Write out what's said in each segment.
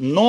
9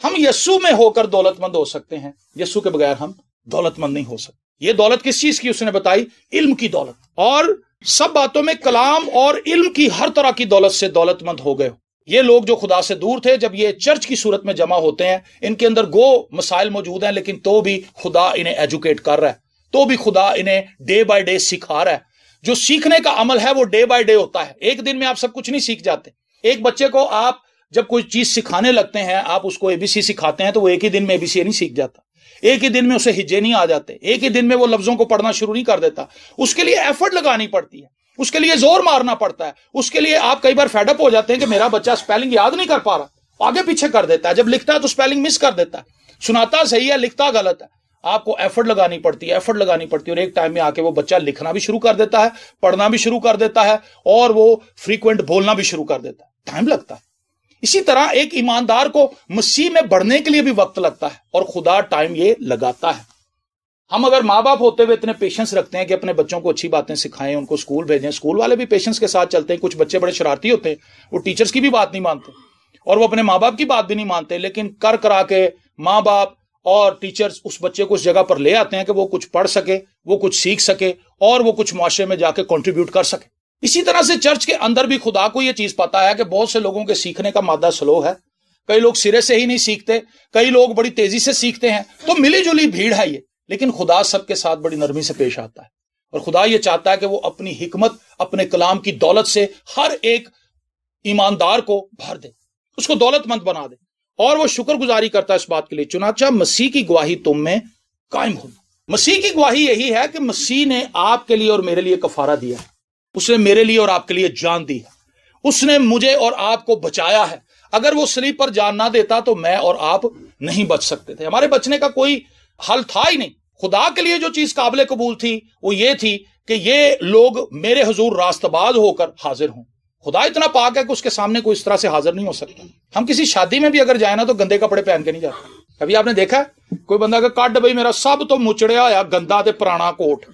ہم یسوع میں ہو کر دولت مند ہو سکتے ہیں، یسوع کے بغیر ہم دولت مند نہیں ہو سکتے۔ یہ دولت کس چیز کی اس نے بتائی؟ علم کی دولت۔ اور سب باتوں میں کلام اور علم کی ہر طرح کی دولت سے دولت مند ہو گئے ہو۔ یہ لوگ جو خدا سے دور تھے، جب یہ چرچ کی صورت میں جمع ہوتے ہیں، ان کے اندر گو مسائل موجود ہیں، لیکن تو بھی خدا انہیں ایجوکیٹ کر رہا ہے، تو بھی خدا انہیں ڈے بائی ڈے سکھا رہا ہے۔ جو سیکھنے کا عمل ہے وہ ڈے بائی ڈے ہوتا ہے، ایک دن میں آپ سب کچھ نہیں سیکھ جاتے۔ ایک بچے کو آپ جب کوئی چیز سکھانے لگتے ہیں، آپ اس کو اے بی سی سکھاتے ہیں، تو وہ ایک ہی دن میں اے بی سی نہیں سیکھ جاتا، ایک ہی دن میں اسے ہجے نہیں آ جاتے، ایک ہی دن میں وہ لفظوں کو پڑھنا شروع نہیں کر دیتا۔ اس کے لیے ایفرٹ لگانی پڑتی ہے، اس کے لیے زور مارنا پڑتا ہے، اس کے لیے آپ کئی بار فیڈ اپ ہو جاتے ہیں کہ میرا بچہ سپیلنگ یاد نہیں کر پا رہا، آگے پیچھے کر دیتا ہے، جب لکھتا ہے تو سپیلنگ مس کر دیتا ہے، سناتا صحیح ہے لکھتا غلط ہے۔ آپ کو ایفرٹ لگانی پڑتی ہے، ایفرٹ لگانی پڑتی ہے، اور ایک ٹائم میں آ کے وہ بچہ لکھنا بھی شروع کر دیتا ہے، پڑھنا بھی شروع کر دیتا ہے، اور وہ فریکوینٹ بولنا بھی شروع کر دیتا ہے۔ ٹائم لگتا ہے۔ اسی طرح ایک ایماندار کو مسیح میں بڑھنے کے لیے بھی وقت لگتا ہے، اور خدا ٹائم یہ لگاتا ہے۔ ہم اگر ماں باپ ہوتے ہوئے اتنے پیشنس رکھتے ہیں کہ اپنے بچوں کو اچھی باتیں سکھائیں، ان کو اسکول بھیجیں، اسکول والے بھی پیشنس کے ساتھ چلتے ہیں۔ کچھ بچے بڑے شرارتی ہوتے ہیں، وہ ٹیچرز کی بھی بات نہیں مانتے، اور وہ اپنے ماں باپ کی بات بھی نہیں مانتے، لیکن کرا کے ماں باپ اور ٹیچرز اس بچے کو اس جگہ پر لے آتے ہیں کہ وہ کچھ پڑھ سکے، وہ کچھ سیکھ سکے، اور وہ کچھ معاشرے میں جا کے کنٹریبیوٹ کر سکے۔ اسی طرح سے چرچ کے اندر بھی خدا کو یہ چیز پتا ہے کہ بہت سے لوگوں کے سیکھنے کا مادہ سلو ہے، کئی لوگ سرے سے ہی نہیں سیکھتے، کئی لوگ بڑی تیزی سے سیکھتے ہیں، تو ملی جلی بھیڑ ہے یہ، لیکن خدا سب کے ساتھ بڑی نرمی سے پیش آتا ہے، اور خدا یہ چاہتا ہے کہ وہ اپنی حکمت، اپنے کلام کی دولت سے ہر ایک ایماندار کو بھر دے، اس کو دولت مند بنا دے، اور وہ شکر گزاری کرتا ہے اس بات کے لیے۔ چنانچہ مسیح کی گواہی تم میں قائم ہو۔ مسیح کی گواہی یہی ہے کہ مسیح نے آپ کے لیے اور میرے لیے کفارہ دیا ہے، اس نے میرے لیے اور آپ کے لیے جان دی ہے، اس نے مجھے اور آپ کو بچایا ہے۔ اگر وہ صلیب پر جان نہ دیتا تو میں اور آپ نہیں بچ سکتے تھے، ہمارے بچنے کا کوئی حل تھا ہی نہیں۔ خدا کے لیے جو چیز قابل قبول تھی وہ یہ تھی کہ یہ لوگ میرے حضور راست باز ہو کر حاضر ہوں۔ خدا اتنا پاک ہے کہ اس کے سامنے کوئی اس طرح سے حاضر نہیں ہو سکتا۔ ہم کسی شادی میں بھی اگر جائیں نا تو گندے کپڑے پہن کے نہیں جاتے۔ کبھی آپ نے دیکھا ہے کوئی بندہ کہ کڈ بھائی میرا سب تو مچڑیا ہوا گندا تے پرانا کوٹ،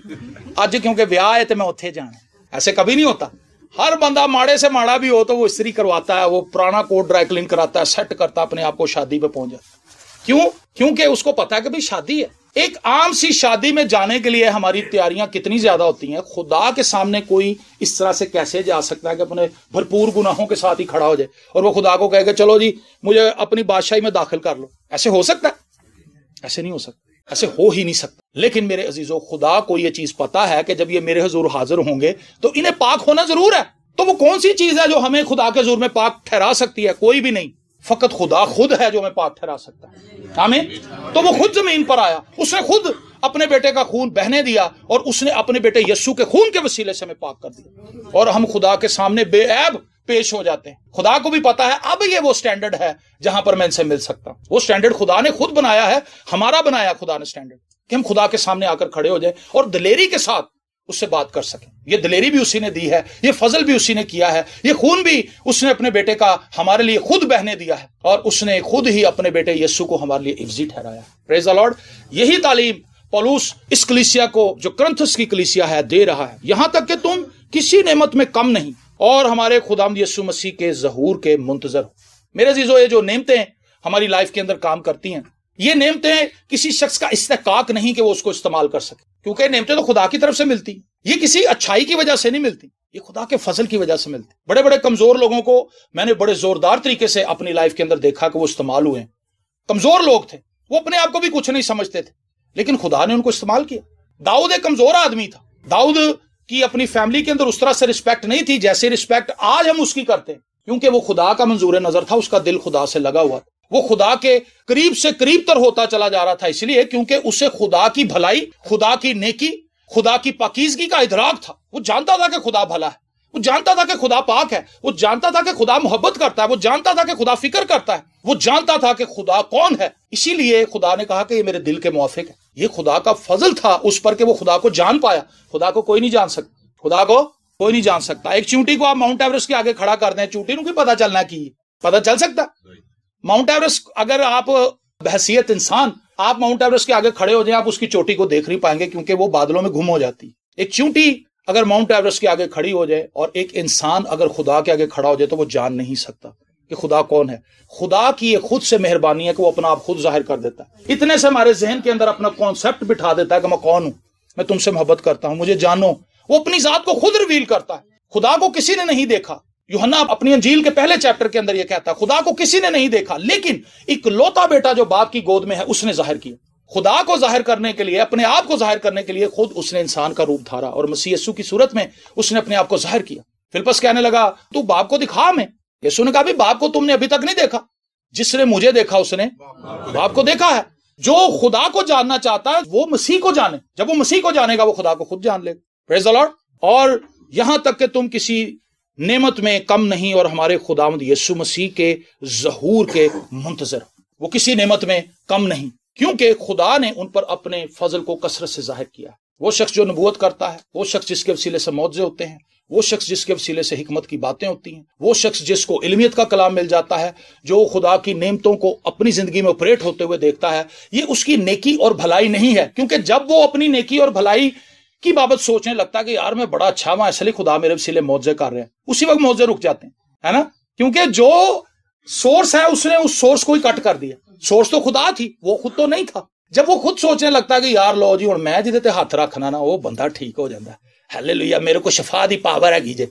اج کیونکہ ویاہ ہے تو میں اتنے جانا، ایسے کبھی نہیں ہوتا۔ ہر بندہ ماڑے سے ماڑا بھی ہو تو وہ استری کرواتا ہے، وہ پرانا کوٹ ڈرائی کلین کراتا ہے، سیٹ کرتا اپنے آپ کو، شادی پہ پہنچ جاتا۔ کیوں؟ کیونکہ اس کو پتا ہے کہ بھائی شادی ہے۔ ایک عام سی شادی میں جانے کے لیے ہماری تیاریاں کتنی زیادہ ہوتی ہیں، خدا کے سامنے کوئی اس طرح سے کیسے جا سکتا ہے کہ اپنے بھرپور گناہوں کے ساتھ ہی کھڑا ہو جائے اور وہ خدا کو کہے کہ چلو جی مجھے اپنی بادشاہی میں داخل کر لو؟ ایسے ہو سکتا ہے؟ ایسے نہیں ہو سکتا، ایسے ہو ہی نہیں سکتا۔ لیکن میرے عزیزو، خدا کو یہ چیز پتا ہے کہ جب یہ میرے حضور حاضر ہوں گے تو انہیں پاک ہونا ضرور ہے۔ تو وہ کون سی چیز ہے جو ہمیں خدا کے حضور میں پاک ٹھہرا سکتی ہے؟ کوئی بھی نہیں، فقط خدا خود ہے جو ہمیں پاک ٹھہرا سکتا ہے۔ آمین۔ تو وہ خود زمین پر آیا، اس نے خود اپنے بیٹے کا خون بہنے دیا، اور اس نے اپنے بیٹے یسوع کے خون کے وسیلے سے ہمیں پاک کر دیا، اور ہم خدا کے سامنے بے عیب پیش ہو جاتے ہیں۔ خدا کو بھی پتا ہے اب یہ وہ سٹینڈرڈ ہے جہاں پر میں ان سے مل سکتا ہوں۔ وہ سٹینڈرڈ خدا نے خود بنایا ہے، ہمارا بنایا خدا نے سٹینڈرڈ، کہ ہم خدا کے سامنے آ کر کھڑے ہو جائیں اور دلیری کے ساتھ اس سے بات کر سکیں۔ یہ دلیری بھی اسی نے دی ہے، یہ فضل بھی اسی نے کیا ہے، یہ خون بھی اس نے اپنے بیٹے کا ہمارے لیے خود بہنے دیا ہے، اور اس نے خود ہی اپنے بیٹے یسوع کو ہمارے لیے عوضی ٹھہرایا۔ پریز دی لارڈ۔ یہی تعلیم پولس اس کلیسیا کو جو کرنتھس کی کلیسیا ہے دے رہا ہے، یہاں تک کہ تم کسی نعمت میں کم نہیں اور ہمارے خداوند یسوع مسیح کے ظہور کے منتظر ہو۔ میرے عزیزو، یہ جو نعمتیں ہماری لائف کے اندر کام کرتی ہیں، یہ نعمتیں کسی شخص کا استحقاق نہیں کہ وہ اس کو استعمال کر سکے، کیونکہ نعمتیں تو خدا کی طرف سے ملتی ہیں، یہ کسی اچھائی کی وجہ سے نہیں ملتی، یہ خدا کے فضل کی وجہ سے ملتی۔ بڑے بڑے کمزور لوگوں کو میں نے بڑے زوردار طریقے سے اپنی لائف کے اندر دیکھا کہ وہ استعمال ہوئے ہیں۔ کمزور لوگ تھے، وہ اپنے آپ کو بھی کچھ نہیں سمجھتے تھے، لیکن خدا نے ان کو استعمال کیا۔ داؤد ایک کمزور آدمی تھا، داؤد کی اپنی فیملی کے اندر اس طرح سے رسپیکٹ نہیں تھی جیسے رسپیکٹ آج ہم اس کی کرتے ہیں، کیونکہ وہ خدا کا منظور نظر تھا، اس کا دل خدا سے لگا ہوا تھا، وہ خدا کے قریب سے قریب تر ہوتا چلا جا رہا تھا، اس لیے کیونکہ اسے خدا کی بھلائی، خدا کی نیکی، خدا کی پاکیزگی کا ادراک تھا۔ وہ جانتا تھا کہ خدا بھلا ہے، وہ جانتا تھا کہ خدا پاک ہے، وہ جانتا تھا کہ خدا محبت کرتا ہے، وہ جانتا تھا کہ خدا فکر کرتا ہے، وہ جانتا تھا کہ خدا کون ہے۔ اسی لیے خدا نے کہا کہ یہ میرے دل کے موافق ہے۔ یہ خدا کا فضل تھا اس پر کہ وہ خدا کو جان پایا۔ خدا کو کوئی نہیں جان سکتا، خدا کو کوئی نہیں جان سکتا۔ ایک چونٹی کو آپ ماؤنٹ ایوریسٹ کے آگے کھڑا کر دیں، چونٹی نو کی پتا چلنا کی پتا چل سکتا؟ ماؤنٹ ایوریسٹ اگر آپ بحیثیت انسان آپ ماؤنٹ ایوریسٹ کے آگے کھڑے ہو جائیں، آپ اس کی چوٹی کو دیکھ نہیں پائیں گے، کیونکہ وہ بادلوں میں گم ہو جاتی ہے۔ ایک چونٹی اگر ماؤنٹ ایوریسٹ کے آگے کھڑی ہو جائے اور ایک انسان اگر خدا کے آگے کھڑا ہو جائے تو وہ جان نہیں سکتا۔ کہ خدا کون ہے. خدا کی یہ خود سے مہربانی ہے کہ وہ اپنا آپ خود ظاہر کر دیتا ہے. اتنے سے ہمارے ذہن کے اندر اپنا کانسیپٹ بٹھا دیتا ہے کہ میں کون ہوں, میں تم سے محبت کرتا ہوں, مجھے جانو. وہ اپنی ذات کو خود ریویل کرتا ہے. خدا کو کسی نے نہیں دیکھا. یوحنا اپنی انجیل کے پہلے چیپٹر کے اندر یہ کہتا ہے خدا کو کسی نے نہیں دیکھا, لیکن اکلوتا بیٹا جو باپ کی گود میں ہے اس نے ظاہر کیا. خدا کو ظاہر کرنے کے لیے, اپنے آپ کو ظاہر کرنے کے لیے خود اس نے انسان کا روپ دھارا اور مسیح یسوع کی صورت میں اس نے اپنے آپ کو ظاہر کیا. فلپس کہنے لگا تو باپ کو دکھا ہمیں. یسوع نے کہا بھی باپ کو تم نے ابھی تک نہیں دیکھا, جس نے مجھے دیکھا اس نے باپ کو دیکھا ہے. جو خدا کو جاننا چاہتا ہے وہ مسیح کو جانے. جب وہ مسیح کو جانے گا وہ خدا کو خود جان لے گا. پریز دی لارڈ. اور یہاں تک کہ تم کسی نعمت میں کم نہیں اور ہمارے خداوند یسوع مسیح کے ظہور کے منتظر. وہ کسی نعمت میں کم نہیں, کیونکہ خدا نے ان پر اپنے فضل کو کثرت سے ظاہر کیا. وہ شخص جو نبوت کرتا ہے, وہ شخص جس کے وسیلے سے معجزے ہوتے ہیں, وہ شخص جس کے وسیلے سے حکمت کی باتیں ہوتی ہیں, وہ شخص جس کو علمیت کا کلام مل جاتا ہے, جو خدا کی نعمتوں کو اپنی زندگی میں آپریٹ ہوتے ہوئے دیکھتا ہے, یہ اس کی نیکی اور بھلائی نہیں ہے. کیونکہ جب وہ اپنی نیکی اور بھلائی کی بابت سوچنے لگتا ہے کہ یار میں بڑا اچھا ہوں, اس لیے خدا میرے وسیلے معجزے کر رہے ہیں, اسی وقت معجزے رک جاتے ہیں, ہے نا. کیونکہ جو سورس ہے اس نے اس سورس کو ہی کٹ کر دیا. سورس تو خدا تھی, وہ خود تو نہیں تھا. جب وہ خود سوچنے لگتا ہے کہ یار لو جی ہوں میں جہاں تے ہاتھ رکھنا نا وہ بندہ ٹھیک ہو جاتا ہے, ہاللیلویا میرے کو شفا دی پاور ہے گیجے.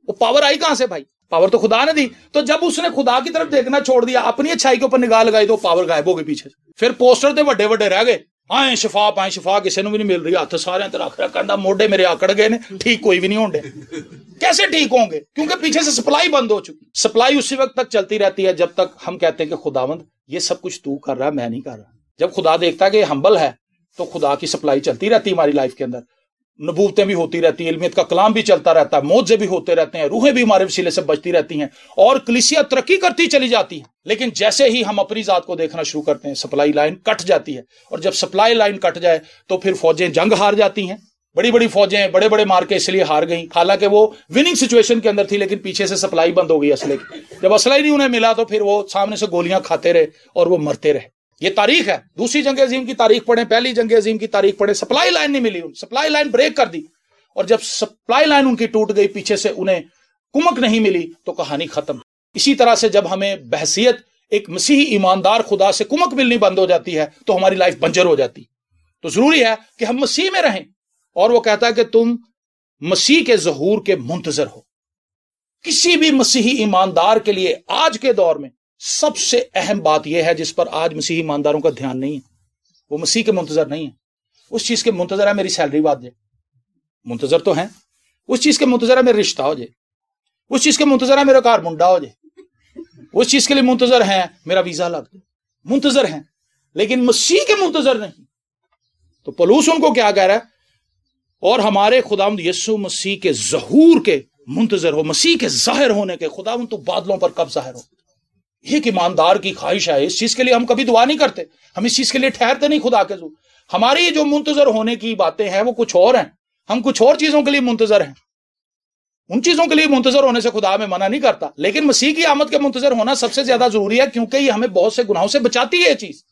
وہ پاور آئی کہاں سے بھائی؟ پاور تو خدا نے دی. تو جب اس نے خدا کی طرف دیکھنا چھوڑ دیا, اپنی اچھائی کے اوپر نگاہ لگائی, تو پاور غائب ہو گئی پیچھے سے. پھر پوسٹر تے وڈے وڈے رہ گئے, آئیں شفا پائیں شفا, کسی نے بھی نہیں مل رہی, ہاتھ سارے تے رکھ رکھا, موڈے میرے آکڑ گئے نے, ٹھیک کوئی بھی نہیں ہوں ڈے. کیسے ٹھیک ہوں گے؟ کیونکہ پیچھے سے سپلائی بند ہو چکی. سپلائی اسی وقت تک چلتی رہتی ہے جب تک ہم کہتے ہیں کہ خداوند یہ سب کچھ تو کر رہا ہے, میں نہیں کر رہا. جب خدا دیکھتا ہے کہ یہ ہمبل ہے تو خدا کی سپلائی چلتی رہتی ہے ہماری لائف کے اندر. نبوتیں بھی ہوتی رہتی ہیں, علمیت کا کلام بھی چلتا رہتا ہے, معجزے بھی ہوتے رہتے ہیں, روحیں بھی ہمارے وسیلے سے بچتی رہتی ہیں, اور کلیسیا ترقی کرتی چلی جاتی ہے. لیکن جیسے ہی ہم اپنی ذات کو دیکھنا شروع کرتے ہیں, سپلائی لائن کٹ جاتی ہے. اور جب سپلائی لائن کٹ جائے تو پھر فوجیں جنگ ہار جاتی ہیں. بڑی بڑی فوجیں بڑے بڑے مار کے اس لیے ہار گئیں, حالانکہ وہ وننگ سچویشن کے اندر تھی, لیکن پیچھے سے سپلائی بند ہو گئی اسلحے کی. جب اسلحہ ہی نہیں انہیں ملا تو پھر وہ سامنے سے گولیاں کھاتے رہے اور وہ مرتے رہے. یہ تاریخ ہے. دوسری جنگ عظیم کی تاریخ پڑھیں, پہلی جنگ عظیم کی تاریخ پڑھیں, سپلائی لائن نہیں ملی, سپلائی لائن بریک کر دی. اور جب سپلائی لائن ان کی ٹوٹ گئی, پیچھے سے انہیں کمک نہیں ملی, تو کہانی ختم. اسی طرح سے جب ہمیں بحثیت ایک مسیحی ایماندار خدا سے کمک ملنی بند ہو جاتی ہے تو ہماری لائف بنجر ہو جاتی. تو ضروری ہے کہ ہم مسیح میں رہیں. اور وہ کہتا ہے کہ تم مسیح کے ظہور کے منتظر ہو. کسی بھی مسیحی ایماندار کے لیے آج کے دور میں سب سے اہم بات یہ ہے جس پر آج مسیحی ایمانداروں کا دھیان نہیں ہے, وہ مسیح کے منتظر نہیں ہے. اس چیز کے منتظر ہے میری سیلری بات جائے, منتظر تو ہیں. اس چیز کے منتظر ہے میرا رشتہ ہو جائے, اس چیز کے منتظر ہے میرا کار منڈا ہو جائے, اس چیز کے لیے منتظر ہیں میرا ویزا لگ جائے, منتظر ہیں, لیکن مسیح کے منتظر نہیں. تو پولس ان کو کیا کہہ رہا ہے؟ اور ہمارے خداوند یسوع مسیح کے ظہور کے منتظر ہو, مسیح کے ظاہر ہونے کے. خداوند تو بادلوں پر کب ظاہر ہو؟ یہ ایک ایماندار کی خواہش ہے. اس چیز کے لیے ہم کبھی دعا نہیں کرتے, ہم اس چیز کے لیے ٹھہرتے نہیں خدا کے ظہور. ہماری جو منتظر ہونے کی باتیں ہیں وہ کچھ اور ہیں, ہم کچھ اور چیزوں کے لیے منتظر ہیں. ان چیزوں کے لیے منتظر ہونے سے خدا ہمیں منع نہیں کرتا, لیکن مسیح کی آمد کے منتظر ہونا سب سے زیادہ ضروری ہے, کیونکہ یہ ہمیں بہت سے گناہوں سے بچاتی ہے یہ چیز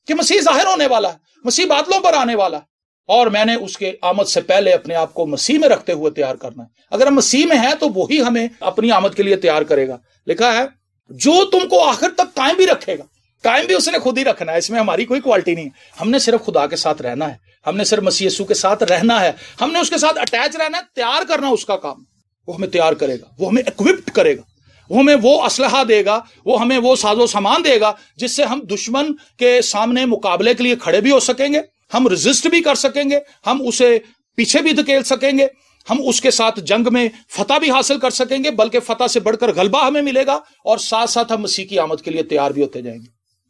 کہ مسیح ظاہر ہونے والا ہے, مسیح بادلوں پر آنے والا ہے, اور میں نے اس کے آمد سے پہلے اپنے آپ کو مسیح میں رکھتے ہوئے تیار کرنا ہے. اگر ہم مسیح میں ہیں تو وہی ہمیں اپنی آمد کے لیے تیار کرے گا. لکھا ہے جو تم کو آخر تک قائم بھی رکھے گا. قائم بھی اس نے خود ہی رکھنا ہے, اس میں ہماری کوئی کوالٹی نہیں ہے. ہم نے صرف خدا کے ساتھ رہنا ہے, ہم نے صرف مسیح یسوع کے ساتھ رہنا ہے, ہم نے اس کے ساتھ اٹیچ رہنا ہے. تیار کرنا اس کا کام, وہ ہمیں تیار کرے گا, وہ ہمیں ایکوپڈ کرے گا, وہ ہمیں وہ اسلحہ دے گا, وہ ہمیں وہ ساز و سامان دے گا جس سے ہم دشمن کے سامنے مقابلے کے لیے کھڑے بھی ہو سکیں گے, ہم ریزسٹ بھی کر سکیں گے, ہم اسے پیچھے بھی دھکیل سکیں گے, ہم اس کے ساتھ جنگ میں فتح بھی حاصل کر سکیں گے, بلکہ فتح سے بڑھ کر غلبہ ہمیں ملے گا, اور ساتھ ساتھ ہم مسیح کی آمد کے لیے تیار بھی ہوتے جائیں گے.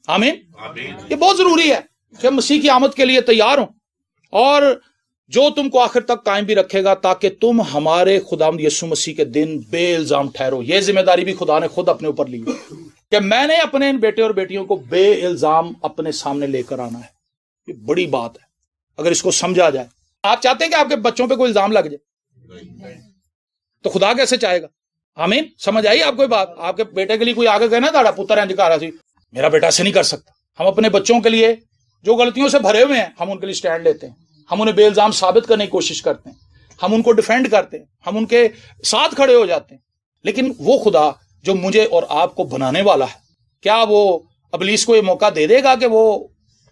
آمین. یہ بہت ضروری ہے کہ ہم مسیح کی آمد کے لیے تیار ہوں. اور جو تم کو آخر تک قائم بھی رکھے گا تاکہ تم ہمارے خداوند یسوع مسیح کے دن بے الزام ٹھہرو. یہ ذمہ داری بھی خدا نے خود اپنے اوپر لی کہ میں نے اپنے ان بیٹے اور بیٹیوں کو بے الزام اپنے سامنے لے کر آنا ہے. یہ بڑی بات ہے اگر اس کو سمجھا جائے. آپ چاہتے ہیں کہ آپ کے بچوں پہ کوئی الزام لگ جائے تو خدا کیسے چاہے گا؟ آمین. سمجھ آئی آپ کو بات؟ آپ کے بیٹے کے لیے کوئی آگے کہنا تھا پتر انج کر رہا سی, میرا بیٹا ایسے نہیں کر سکتا. ہم اپنے بچوں کے لیے جو غلطیوں سے بھرے ہوئے ہیں ہم ان کے لیے سٹینڈ لیتے ہیں, ہم انہیں بے الزام ثابت کرنے کی کوشش کرتے ہیں, ہم ان کو ڈیفینڈ کرتے ہیں, ہم ان کے ساتھ کھڑے ہو جاتے ہیں. لیکن وہ خدا جو مجھے اور آپ کو بنانے والا ہے، کیا وہ ابلیس کو یہ موقع دے دے گا کہ وہ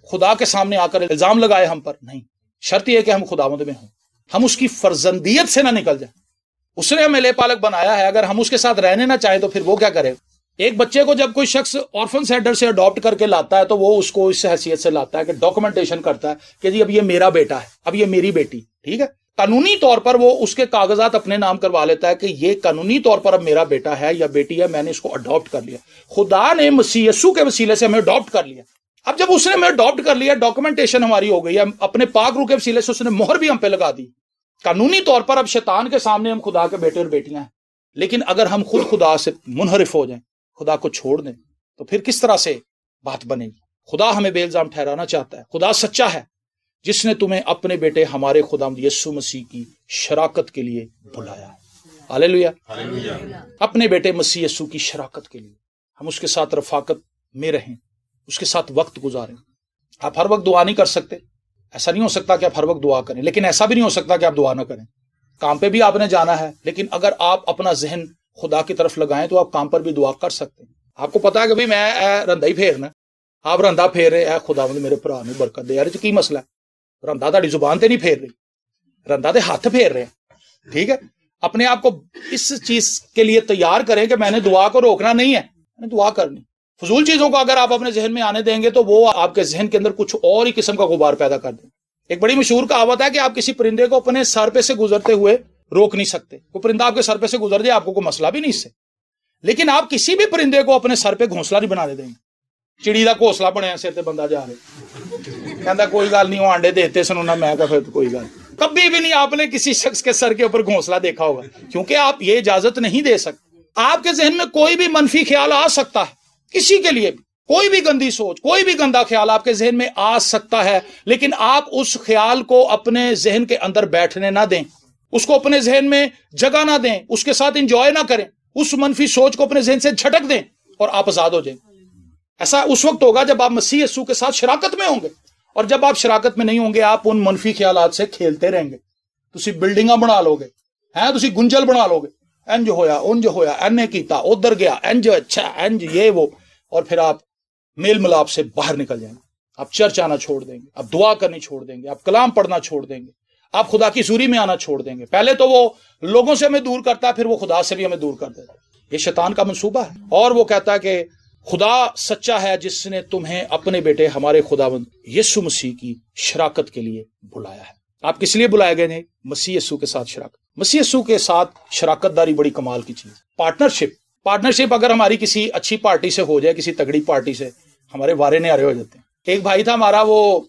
خدا کے سامنے آ کر الزام لگائے ہم پر؟ نہیں، شرط یہ ہے کہ ہم خداوند میں ہوں، ہم اس کی فرزندیت سے نہ نکل جائیں۔ اس نے ہمیں لے پالک بنایا ہے، اگر ہم اس کے ساتھ رہنے نہ چاہیں تو پھر وہ کیا کرے؟ ایک بچے کو جب کوئی شخص آرفن سینٹر سے اڈاپٹ کر کے لاتا ہے تو وہ اس کو اس حیثیت سے لاتا ہے کہ ڈاکومنٹیشن کرتا ہے کہ جی اب یہ میرا بیٹا ہے، اب یہ میری بیٹی، ٹھیک ہے؟ قانونی طور پر وہ اس کے کاغذات اپنے نام کروا لیتا ہے کہ یہ قانونی طور پر اب میرا بیٹا ہے یا بیٹی ہے، میں نے اس کو اڈاپٹ کر لیا۔ خدا نے مسیح یسوع کے وسیلے سے ہمیں اڈاپٹ کر لیا۔ اب جب اس نے ہمیں اڈاپٹ کر لیا، ڈاکومنٹیشن ہماری ہو گئی ہے، اپنے پاک روح کے وسیلے سے اس نے مہر بھی ہم پہ لگا دی۔ قانونی طور پر اب شیطان کے سامنے ہم خدا کے بیٹے اور بیٹیاں ہیں، لیکن اگر ہم خود خدا سے منحرف ہو جائیں، خدا کو چھوڑ دیں، تو پھر کس طرح سے بات بنے گی؟ خدا ہمیں بے الزام ٹھہرانا چاہتا ہے۔ خدا سچا ہے جس نے تمہیں اپنے بیٹے ہمارے خداوند یسوع مسیح کی شراکت کے لیے بلایا ہے۔ ہاللیلویا۔ اپنے بیٹے مسیح یسوع کی شراکت کے لیے ہم اس کے ساتھ رفاقت میں رہیں، اس کے ساتھ وقت گزاریں۔ آپ ہر وقت دعا نہیں کر سکتے، ایسا نہیں ہو سکتا کہ آپ ہر وقت دعا کریں، لیکن ایسا بھی نہیں ہو سکتا کہ آپ دعا نہ کریں۔ کام پہ بھی آپ نے جانا ہے، لیکن اگر آپ اپنا ذہن خدا کی طرف لگائیں تو آپ کام پر بھی دعا کر سکتے ہیں۔ آپ کو پتا ہے کہ بھئی میں رندہ ہی پھیرنا، آپ رندہ پھیر رہے، اے خداوند میرے بھرا نے برکت دے، یار یہ کی مسئلہ ہے؟ رندہ تہاڈی زبان تے نہیں پھیر رہی، رندہ تے ہاتھ پھیر رہے ہیں، ٹھیک ہے؟ اپنے آپ کو اس چیز کے لیے تیار کریں کہ میں نے دعا کو روکنا نہیں ہے، میں نے دعا کرنی۔ فضول چیزوں کو اگر آپ اپنے ذہن میں آنے دیں گے تو وہ آپ کے ذہن کے اندر کچھ اور ہی قسم کا غبار پیدا کر دیں۔ ایک بڑی مشہور کہاوت ہے کہ آپ کسی پرندے کو اپنے سر پہ سے گزرتے ہوئے روک نہیں سکتے۔ کوئی پرندہ آپ کے سر پہ سے گزر جائے، آپ کو کوئی مسئلہ بھی نہیں اس سے، لیکن آپ کسی بھی پرندے کو اپنے سر پہ گھونسلہ نہیں بنانے دیں گے۔ چڑی کا گھونسلہ بنیا سر تے بندہ جا رہے، کہندا کوئی گل نہیں، وہ انڈے دیتے سنونا، میں کہا پھر کوئی گل۔ کبھی بھی نہیں آپ نے کسی شخص کے سر کے اوپر گھونسلہ دیکھا ہوگا، کیونکہ آپ یہ اجازت نہیں دے سکتے۔ آپ کے ذہن میں کوئی بھی منفی خیال آ سکتا ہے، کسی کے لیے بھی کوئی بھی گندی سوچ، کوئی بھی گندا خیال آپ کے ذہن میں آ سکتا ہے، لیکن آپ اس خیال کو اپنے ذہن کے اندر بیٹھنے نہ دیں، اس کو اپنے ذہن میں جگہ نہ دیں، اس کے ساتھ انجوائے نہ کریں، اس منفی سوچ کو اپنے ذہن سے جھٹک دیں اور آپ آزاد ہو جائیں۔ ایسا اس وقت ہوگا جب آپ مسیح یسوع کے ساتھ شراکت میں ہوں گے، اور جب آپ شراکت میں نہیں ہوں گے آپ ان منفی خیالات سے کھیلتے رہیں گے۔ تسی بلڈنگاں بنا لو گے، تسی گنجل بنا لو گے، انج ہویا انج ہویا، اینے کیتا ادھر گیا، انج اچھا انج یہ وہ، اور پھر آپ میل ملاپ سے باہر نکل جائیں گے۔ آپ چرچ آنا چھوڑ دیں گے، آپ دعا کرنی چھوڑ دیں گے، آپ کلام پڑھنا چھوڑ دیں گے، آپ خدا کی حضوری میں آنا چھوڑ دیں گے۔ پہلے تو وہ لوگوں سے ہمیں دور کرتا ہے، پھر وہ خدا سے بھی ہمیں دور کر دیتا ہے۔ یہ شیطان کا منصوبہ ہے، اور وہ کہتا ہے کہ خدا سچا ہے جس نے تمہیں اپنے بیٹے ہمارے خداوند یسوع مسیح کی شراکت کے لیے بلایا ہے۔ آپ کس لیے بلائے گئے ہیں؟ مسیح یسوع کے ساتھ شراکت۔ مسیح یسوع کے ساتھ شراکت داری بڑی کمال کی چیز۔ پارٹنرشپ اگر ہماری کسی اچھی پارٹی سے ہو جائے، کسی تگڑی پارٹی سے، ہمارے وارے نہارے ہو جاتے ہیں۔ ایک بھائی تھا ہمارا، وہ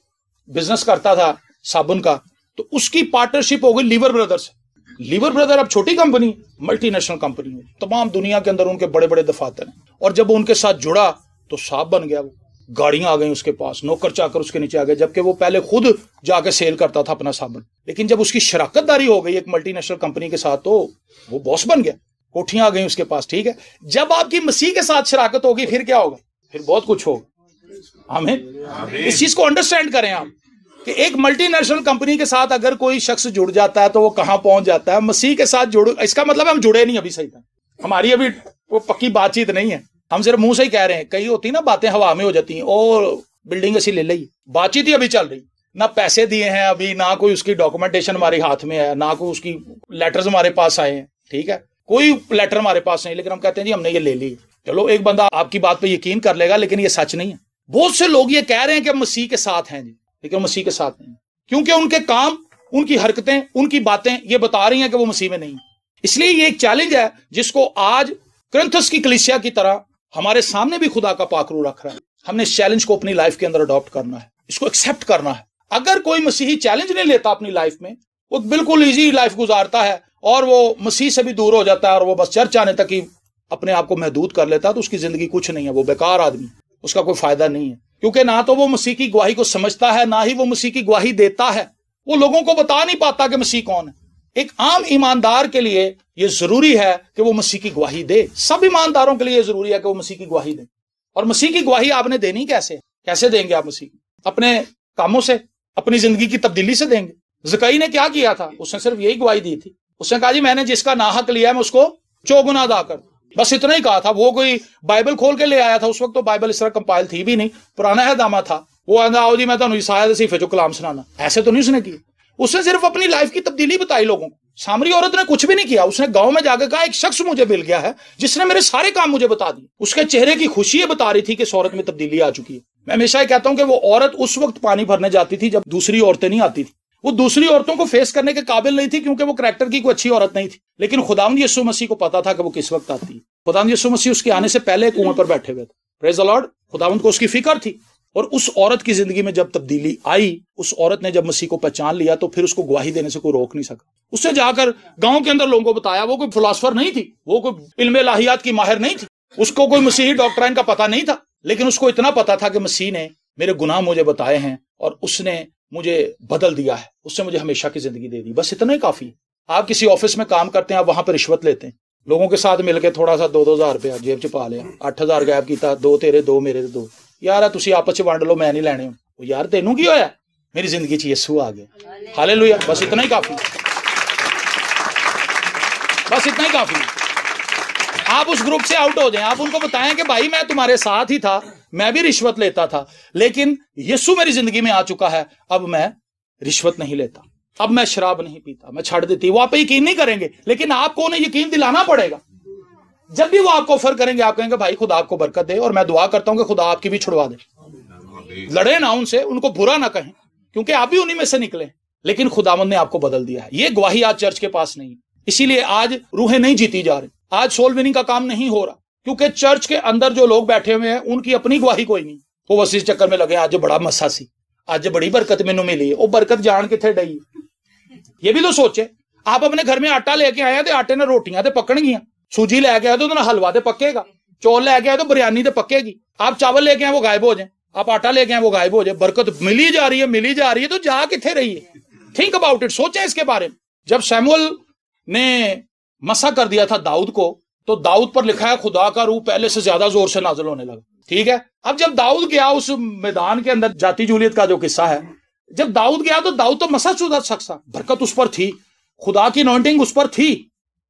بزنس کرتا تھا صابن کا، تو اس کی پارٹنرشپ ہو گئی لیور بردر سے۔ لیور بردر اب چھوٹی کمپنی، ملٹی نیشنل کمپنی ہے، تمام دنیا کے اندر ان کے بڑے بڑے دفاتر ہیں، اور جب وہ ان کے ساتھ جڑا تو صاحب بن گیا، وہ گاڑیاں آ گئیں اس کے پاس، نوکر چاکر اس کے نیچے آ گئے، جبکہ وہ پہلے خود جا کے سیل کرتا تھا اپنا صابن۔ لیکن جب اس کی شراکت داری ہو گئی ایک ملٹی نیشنل کمپنی کے ساتھ تو وہ باس بن گیا، کوٹھیاں آ گئیں اس کے پاس، ٹھیک ہے۔ جب آپ کی مسیح کے ساتھ شراکت ہوگی پھر کیا ہوگا؟ پھر بہت کچھ ہوگا۔ آمین۔ اس چیز کو انڈرسٹینڈ کریں آپ کہ ایک ملٹی نیشنل کمپنی کے ساتھ اگر کوئی شخص جڑ جاتا ہے تو وہ کہاں پہنچ جاتا ہے؟ مسیح کے ساتھ جڑ، اس کا مطلب ہم جڑے نہیں ابھی صحیح تھا، ہماری ابھی وہ پکی بات چیت نہیں ہے، ہم صرف منہ سے ہی کہہ رہے ہیں۔ کئی ہوتی نا باتیں ہوا میں ہو جاتی ہیں، اور بلڈنگ ایسی لے لئی، بات چیت ہی ابھی چل رہی، نہ پیسے دیے ہیں ابھی، نہ کوئی اس کی ڈاکومنٹیشن ہمارے ہاتھ میں ہے، نہ کوئی اس کی لیٹرز ہمارے پاس آئے ہیں، ٹھیک ہے، کوئی لیٹر ہمارے پاس نہیں، لیکن ہم کہتے ہیں جی ہم نے یہ لے لی۔ چلو ایک بندہ آپ کی بات پہ یقین کر لے گا، لیکن یہ سچ نہیں ہے۔ بہت سے لوگ یہ کہہ رہے ہیں کہ ہم مسیح کے ساتھ ہیں جی، لیکن مسیح کے ساتھ نہیں، کیونکہ ان کے کام، ان کی حرکتیں، ان کی باتیں یہ بتا رہی ہیں کہ وہ مسیح میں نہیں۔ اس لیے یہ ایک چیلنج ہے جس کو آج کرنتھس کی کلیسیا کی طرح ہمارے سامنے بھی خدا کا پاک روح رکھ رہا ہے۔ ہم نے اس چیلنج کو اپنی لائف کے اندر اڈاپٹ کرنا ہے، اس کو ایکسیپٹ کرنا ہے۔ اگر کوئی مسیحی چیلنج نہیں لیتا اپنی لائف میں، وہ بالکل ایزی لائف گزارتا ہے اور وہ مسیح سے بھی دور ہو جاتا ہے اور وہ بس چرچ آنے تک ہی اپنے آپ کو محدود کر لیتا ہے، تو اس کی زندگی کچھ نہیں ہے، وہ بیکار آدمی، اس کا کوئی فائدہ نہیں ہے، کیونکہ نہ تو وہ مسیح کی گواہی کو سمجھتا ہے، نہ ہی وہ مسیح کی گواہی دیتا ہے، وہ لوگوں کو بتا نہیں پاتا کہ مسیح کون ہے۔ ایک عام ایماندار کے لیے یہ ضروری ہے کہ وہ مسیح کی گواہی دے، سب ایمانداروں کے لیے یہ ضروری ہے کہ وہ مسیح کی گواہی دیں۔ اور مسیح کی گواہی آپ نے دینی کیسے دیں گے؟ آپ مسیح اپنے کاموں سے، اپنی زندگی کی تبدیلی سے دیں گے۔ زکئی نے کیا کیا تھا؟ اس نے صرف یہی گواہی دی تھی، اس نے کہا جی میں نے جس کا ناحق لیا ہے میں اس کو چوگنا ادا کر دوں۔ بس اتنا ہی کہا تھا. وہ کوئی بائبل کھول کے لے آیا تھا, اس وقت تو بائبل اس طرح کمپائل تھی بھی نہیں, پرانا ہے داما تھا. وہ آؤ جی میں تو عیسائی صرف جو کلام سنانا, ایسے تو نہیں اس نے کیا. اس نے صرف اپنی لائف کی تبدیلی بتائی لوگوں کو. سامری عورت نے کچھ بھی نہیں کیا, اس نے گاؤں میں جا کے کہا ایک شخص مجھے مل گیا ہے جس نے میرے سارے کام مجھے بتا دی. اس کے چہرے کی خوشی یہ بتا رہی تھی کہ اس عورت میں تبدیلی آ چکی ہے. میں ہمیشہ یہ کہتا ہوں کہ وہ عورت اس وقت پانی بھرنے جاتی تھی جب دوسری عورتیں نہیں آتی تھی. وہ دوسری عورتوں کو فیس کرنے کے قابل نہیں تھی کیونکہ وہ کریکٹر کی کوئی اچھی عورت نہیں تھی. لیکن خداوند یسوع مسیح کو پتا تھا کہ وہ کس وقت آتی ہے. خداوند یسوع مسیح اس کے آنے سے پہلے کنویں پر بیٹھے ہوئے تھے. پریز دی لارڈ. خداوند کو اس کی فکر تھی. اور اس عورت کی زندگی میں جب تبدیلی آئی, اس عورت نے جب مسیح کو پہچان لیا تو پھر اس کو گواہی دینے سے کوئی روک نہیں سکا. اس نے جا کر گاؤں کے اندر لوگوں کو بتایا. وہ کوئی فلاسفر نہیں تھی, وہ کوئی علم الہیات کی ماہر نہیں تھی, اس کو کوئی مسیحی ڈاکٹرائن کا پتہ نہیں تھا, لیکن اس کو اتنا پتا تھا کہ مسیح نے میرے گناہ مجھے بتائے ہیں اور اس نے مجھے بدل دیا ہے, اس نے مجھے ہمیشہ کی زندگی دے دی. بس اتنا ہی کافی ہے. آپ کسی آفس میں کام کرتے ہیں, آپ وہاں پہ رشوت لیتے ہیں, لوگوں کے ساتھ مل کے تھوڑا سا 2,000 روپیہ جیب چ پا لیا, 8,000 غائب کیتا, 2 تیرے 2 میرے 2. یار تسی آپس چ ونڈ لو, میں نہیں لینے. وہ یار تینوں کی ہویا, میری زندگی چ یسوع آ گیا. ہالےلویا. بس اتنا ہی کافی, بس اتنا ہی کافی. آپ اس گروپ سے آؤٹ ہو جائیں. آپ ان کو بتائیں کہ بھائی میں تمہارے ساتھ ہی تھا, میں بھی رشوت لیتا تھا, لیکن یسوع میری زندگی میں آ چکا ہے, اب میں رشوت نہیں لیتا, اب میں شراب نہیں پیتا, میں چھڑ دیتی. وہ آپ پہ یقین نہیں کریں گے, لیکن آپ کو انہیں یقین دلانا پڑے گا. جب بھی وہ آپ کو آفر کریں گے آپ کہیں گے بھائی خدا آپ کو برکت دے, اور میں دعا کرتا ہوں کہ خدا آپ کی بھی چھڑوا دے. لڑے نہ ان سے, ان کو برا نہ کہیں, کیونکہ آپ بھی انہی میں سے نکلے, لیکن خداوند نے آپ کو بدل دیا ہے. یہ گواہی آج چرچ کے پاس نہیں. اسی لیے آج روحیں نہیں جیتی جا رہی, آج سول وننگ کا کام نہیں ہو رہا, کیونکہ چرچ کے اندر جو لوگ بیٹھے ہوئے ہیں ان کی اپنی گواہی کوئی نہیں. وہ بس اس چکر میں لگے آج بڑا مسا سی, آج بڑی برکت مینوں ملی ہے. وہ برکت جان کتنے ڈئی. یہ بھی تو سوچے. آپ اپنے گھر میں آٹا لے کے آئے تو آٹے نے روٹیاں تے پکن گیاں, سوجی لے کے آئے تو حلوا تے پکے گا, چول لے کے آئے تو بریانی تے پکے گی. آپ چاول لے کے آئے وہ غائب ہو جائیں, آپ آٹا لے کے آئے وہ غائب ہو جائے. برکت ملی جا رہی ہے, ملی جا رہی ہے, تو جا کتنے رہی ہے. تھنک اباؤٹ اٹ, سوچیں اس کے بارے میں. جب سیموئل نے مسا کر دیا تھا داؤد کو, تو داؤد پر لکھا ہے خدا کا روح پہلے سے زیادہ زور سے نازل ہونے لگا. ٹھیک ہے. اب جب داؤد گیا اس میدان کے اندر, جاتی جولیت کا جو قصہ ہے, جب داؤد گیا تو داؤد تو مسا شدہ شخص تھا, برکت اس پر تھی, خدا کی انوائنٹنگ اس پر تھی,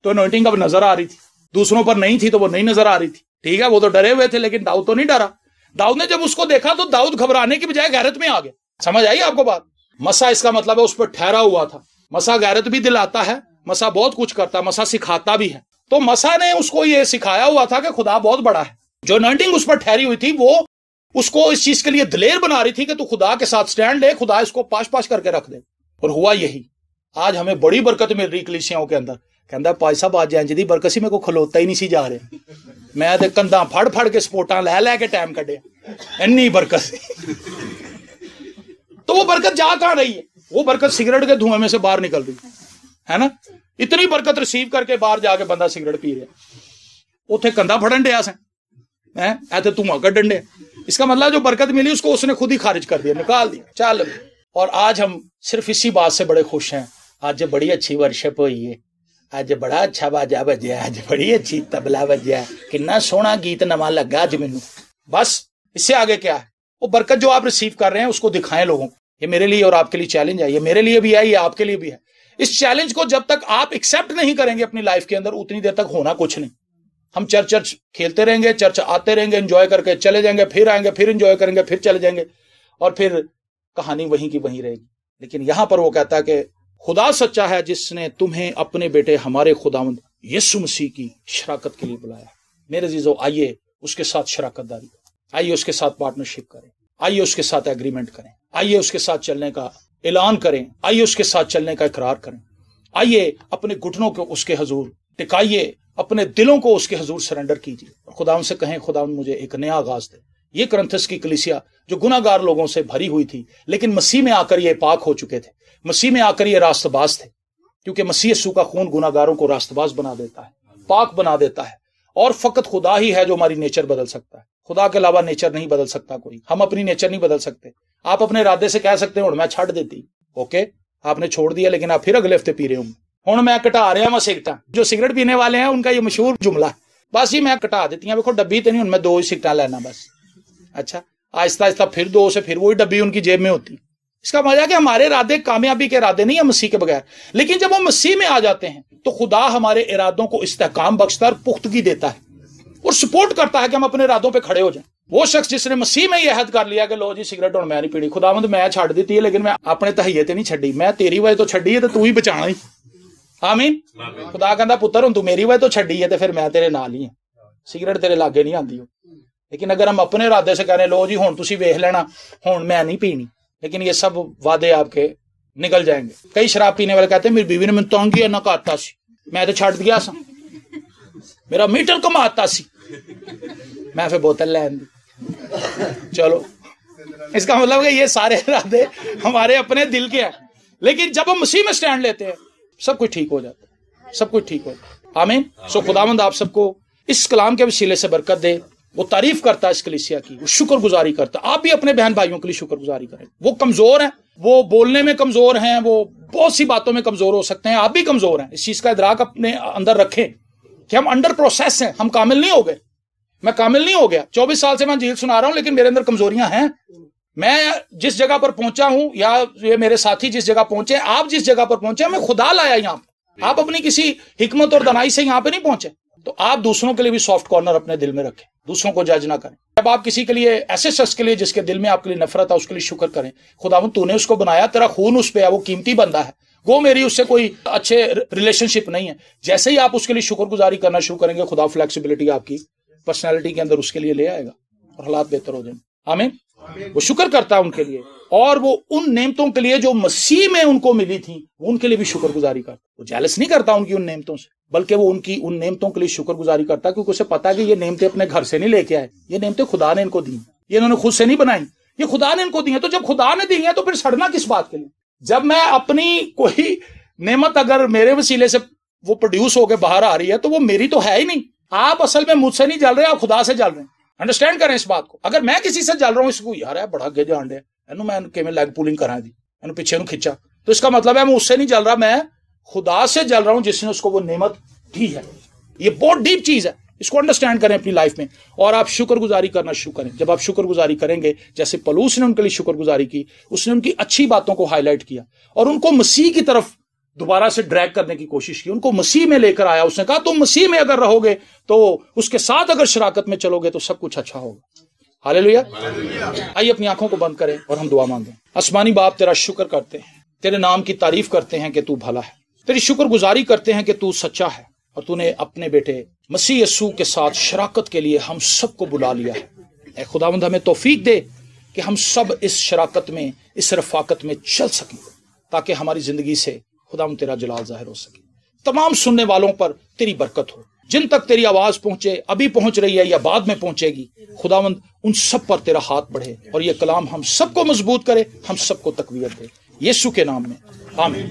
تو انوائنٹنگ اب نظر آ رہی تھی. دوسروں پر نہیں تھی تو وہ نہیں نظر آ رہی تھی. ٹھیک ہے. وہ تو ڈرے ہوئے تھے, لیکن داؤد تو نہیں ڈرا. داؤد نے جب اس کو دیکھا تو داؤد گھبرانے کی بجائے غیرت میں آ گیا. سمجھ آئی آپ کو بات؟ مسا اس کا مطلب ہے اس پر ٹھہرا ہوا تھا. مسا غیرت بھی دلاتا ہے, مسا بہت کچھ کرتا ہے, مسا سکھاتا بھی ہے. تو مسا نے اس کو یہ سکھایا ہوا تھا کہ خدا بہت بڑا ہے. جو انوائنٹنگ اس پر ٹھہری ہوئی تھی وہ اس کو اس چیز کے لیے دلیر بنا رہی تھی کہ تو خدا کے ساتھ سٹینڈ لے, خدا اس کو پاش پاش کر کے رکھ دے. اور ہوا یہی. آج ہمیں بڑی برکت مل رہی کلیسیاں کے اندر. کہندا پائی صاحب آج انج دی برکت سی, میں کو کھلوتا ہی نہیں سی جا رہا, میں تے کنداں پھڑ پھڑ کے سپورٹاں لے لے کے ٹائم کڈیا, اتنی برکت سی. تو وہ برکت جا کہاں رہی ہے؟ وہ برکت سگریٹ کے دھوئیں میں سے باہر نکل رہی ہے نا. اتنی برکت ریسیو کر کے باہر جا کے بندہ سگریٹ پی رہا, اوتھے کندھا پھڑن ڈیا سے, ایتھے دھواں کڈن ڈیا. اس کا مطلب جو برکت ملی اس کو اس نے خود ہی خارج کر دیا, نکال دیا, چل. اور آج ہم صرف اسی بات سے بڑے خوش ہیں. آج بڑی اچھی ورشپ ہوئی ہے, آج بڑا اچھا باجا بجیا, آج بڑی اچھی تبلا بجیا, کنا سونا گیت نواں لگا آج مینوں. بس اس سے آگے کیا ہے؟ وہ برکت جو آپ ریسیو کر رہے ہیں اس کو دکھائیں لوگوں کو. یہ میرے لیے اور آپ کے لیے چیلنج ہے, یہ میرے لیے بھی ہے, یہ آپ کے لیے بھی ہے. اس چیلنج کو جب تک آپ ایکسیپٹ نہیں کریں گے اپنی لائف کے اندر, اتنی دیر تک ہونا کچھ نہیں. ہم چرچ کھیلتے رہیں گے, چرچ آتے رہیں گے, انجوائے کر کے چلے جائیں گے, پھر آئیں گے, پھر انجوائے کریں گے, پھر چلے جائیں گے, اور پھر کہانی وہیں کی وہیں رہے گی. لیکن یہاں پر وہ کہتا ہے کہ خدا سچا ہے جس نے تمہیں اپنے بیٹے ہمارے خداوند یسوع مسیح کی شراکت کے لیے بلایا. میرے عزیزو, آئیے اس کے ساتھ شراکت داری کریں, آئیے اس کے ساتھ پارٹنرشپ کریں, آئیے اس کے ساتھ ایگریمنٹ کریں, آئیے اس کے ساتھ چلنے کا اعلان کریں, آئیے اس کے ساتھ چلنے کا اقرار کریں. آئیے اپنے گھٹنوں کو اس کے حضور ٹکائیے, اپنے دلوں کو اس کے حضور سرنڈر کیجیے, اور خداوند سے کہیں خداوند مجھے ایک نیا آغاز دے. یہ کرنتھس کی کلیسیا جو گناہ گار لوگوں سے بھری ہوئی تھی, لیکن مسیح میں آ کر یہ پاک ہو چکے تھے, مسیح میں آ کر یہ راست باز تھے, کیونکہ مسیح یسوع کا خون گناہ گاروں کو راست باز بنا دیتا ہے, پاک بنا دیتا ہے. اور فقط خدا ہی ہے جو ہماری نیچر بدل سکتا ہے. خدا کے علاوہ نیچر نہیں بدل سکتا کوئی. ہم اپنی نیچر نہیں بدل سکتے. آپ اپنے ارادے سے کہہ سکتے ہیں ہوں میں چھڑ دیتی, اوکے آپ نے چھوڑ دیا, لیکن آپ پھر اگلے ہفتے پی رہے ہوں. ہوں میں کٹا رہا ہوں سگٹاں. جو سگریٹ پینے والے ہیں ان کا یہ مشہور جملہ ہے, بس جی میں کٹا دیتی ہیں, دیکھو ڈبی تو نہیں, ہوں میں 2 ہی سگٹاں لینا بس. اچھا آہستہ آہستہ پھر 2 سے پھر وہی ڈبی ان کی جیب میں ہوتی. اس کا مطلب ہے کہ ہمارے ارادے کامیابی کے ارادے نہیں ہیں مسیح کے بغیر, لیکن جب وہ مسیح میں آ جاتے ہیں تو خدا ہمارے ارادوں کو استحکام بخشتا ہے اور پختگی دیتا ہے. اور سپورٹ کرتا ہے کہ ہم اپنے ارادوں پہ کھڑے ہو جائیں. وہ شخص جس نے مسیح میں یہ عہد کر لیا کہ لو جی سگریٹ ہوں میں نہیں پینی, خداوند میں چھڈ دیتی ہے لیکن میں اپنے تہیے تے نہیں چھڈی, میں تیری وجہ تو چھڈی ہے تو ہی بچانا ہی. آمین. خدا کہندا پتر ہوں تو میری وجہ تو چھڈی ہے تے پھر میں تیرے نال ہی ہوں, سگریٹ تیرے لاگے نہیں آندی. لیکن اگر ہم اپنے ارادے سے کہنے لو جی ہوں تسی ویکھ لینا ہوں میں نہیں پینی, لیکن یہ سب وعدے آپ کے نکل جائیں گے. کئی شراب پینے والے کہتے ہیں میری بیوی نے میں تنگ کیا نہ کاتا سی, میں تو چھڈ گیا سا, میرا میٹر کماتا سی, میں پھر بوتل لین دی. چلو اس کا مطلب کہ یہ سارے ارادے ہمارے اپنے دل کے ہیں, لیکن جب ہم مسیح میں سٹینڈ لیتے ہیں سب کچھ ٹھیک ہو جاتا ہے, سب کچھ ٹھیک ہو جاتا ہے. آمین. سو خداوند آپ سب کو اس کلام کے وسیلے سے برکت دے. وہ تعریف کرتا ہے اس کلیسیا کی, وہ شکر گزاری کرتا ہے. آپ بھی اپنے بہن بھائیوں کے لیے شکر گزاری کریں. وہ کمزور ہیں, وہ بولنے میں کمزور ہیں, وہ بہت سی باتوں میں کمزور ہو سکتے ہیں, آپ بھی کمزور ہیں. اس چیز کا ادراک اپنے اندر رکھیں کہ ہم انڈر پروسیس ہیں, ہم کامل نہیں ہو گئے. میں کامل نہیں ہو گیا, 24 سال سے میں انجیل سنا رہا ہوں لیکن میرے اندر کمزوریاں ہیں. میں جس جگہ پر پہنچا ہوں یا یہ میرے ساتھی جس جگہ پہنچے, آپ جس جگہ پر پہنچے, ہمیں خدا لایا یہاں پر. آپ اپنی کسی حکمت اور دانائی سے یہاں پہ نہیں پہنچے. تو آپ دوسروں کے لیے بھی سافٹ کارنر اپنے دل میں رکھیں, دوسروں کو جج نہ کریں. جب آپ کسی کے لیے ایسے شخص کے لیے جس کے دل میں آپ کے لیے نفرت ہے اس کے لیے شکر کریں. خداوند تو نے اس کو بنایا, تیرا خون اس پہ ہے, وہ قیمتی بندہ ہے, گو میری اس سے کوئی اچھے ریلیشن شپ نہیں ہے. جیسے ہی آپ اس کے لیے شکر گزاری کرنا شروع کریں گے خدا فلیکسیبلٹی آپ کی پرسنالٹی کے اندر اس کے لیے لے آئے گا اور حالات بہتر ہو جائیں. آمین. وہ شکر کرتا ہے ان کے لیے, اور وہ ان نعمتوں کے لیے جو مسیح میں ان کو ملی تھیں ان کے لیے بھی شکر گزاری کرتا. وہ جیلس نہیں کرتا ان کی ان نعمتوں سے, بلکہ وہ ان کی ان نعمتوں کے لیے شکر گزاری کرتا ہے کیونکہ اسے پتا ہے کہ یہ نعمتیں اپنے گھر سے نہیں لے کے آئے, یہ نعمتیں خدا نے ان کو دی, یہ انہوں نے خود سے نہیں بنائی, یہ خدا نے ان کو دی ہیں. تو جب خدا نے دی ہیں تو پھر سڑنا کس بات کے لیے؟ جب میں اپنی کوئی نعمت اگر میرے وسیلے سے وہ پروڈیوس ہو کے باہر آ رہی ہے تو وہ میری تو ہے ہی نہیں. آپ اصل میں مجھ سے نہیں جل رہے, آپ خدا سے جل رہے ہیں. انڈرسٹینڈ کریں اس بات کو. اگر میں کسی سے جل رہا ہوں, اس کو یار ہے بڑا اگے جان ڈیا اینو میں کیویں لیگ پولنگ کرا دی, اینو پیچھے نو کھچا, تو اس کا مطلب ہے میں اس سے نہیں جل رہا, میں خدا سے جل رہا ہوں جس نے اس کو وہ نعمت دی ہے. یہ بہت ڈیپ چیز ہے, اس کو انڈرسٹینڈ کریں اپنی لائف میں, اور آپ شکر گزاری کرنا شروع کریں. جب آپ شکر گزاری کریں گے, جیسے پولس نے ان کے لیے شکر گزاری کی, اس نے ان کی اچھی باتوں کو ہائی لائٹ کیا اور ان کو مسیح کی طرف دوبارہ سے ڈریگ کرنے کی کوشش کی, ان کو مسیح میں لے کر آیا. اس نے کہا تم مسیح میں اگر رہو گے تو اس کے ساتھ اگر شراکت میں چلو گے تو سب کچھ اچھا ہوگا. ہاللیلویا. آئیے اپنی آنکھوں کو بند کریں اور ہم دعا مانگیں. آسمانی باپ تیرا شکر کرتے ہیں, تیرے نام کی تعریف کرتے ہیں کہ تو بھلا ہے, تیری شکر گزاری کرتے ہیں کہ تو سچا ہے, اور تو نے اپنے بیٹے مسیح یسوع کے ساتھ شراکت کے لیے ہم سب کو بلا لیا ہے. اے خداوند ہمیں توفیق دے کہ ہم سب اس شراکت میں, اس رفاقت میں چل سکیں, تاکہ ہماری زندگی سے خداوند تیرا جلال ظاہر ہو سکے. تمام سننے والوں پر تیری برکت ہو, جن تک تیری آواز پہنچے, ابھی پہنچ رہی ہے یا بعد میں پہنچے گی, خداوند ان سب پر تیرا ہاتھ بڑھے اور یہ کلام ہم سب کو مضبوط کرے, ہم سب کو تقویت دے, یسوع کے نام میں آمین.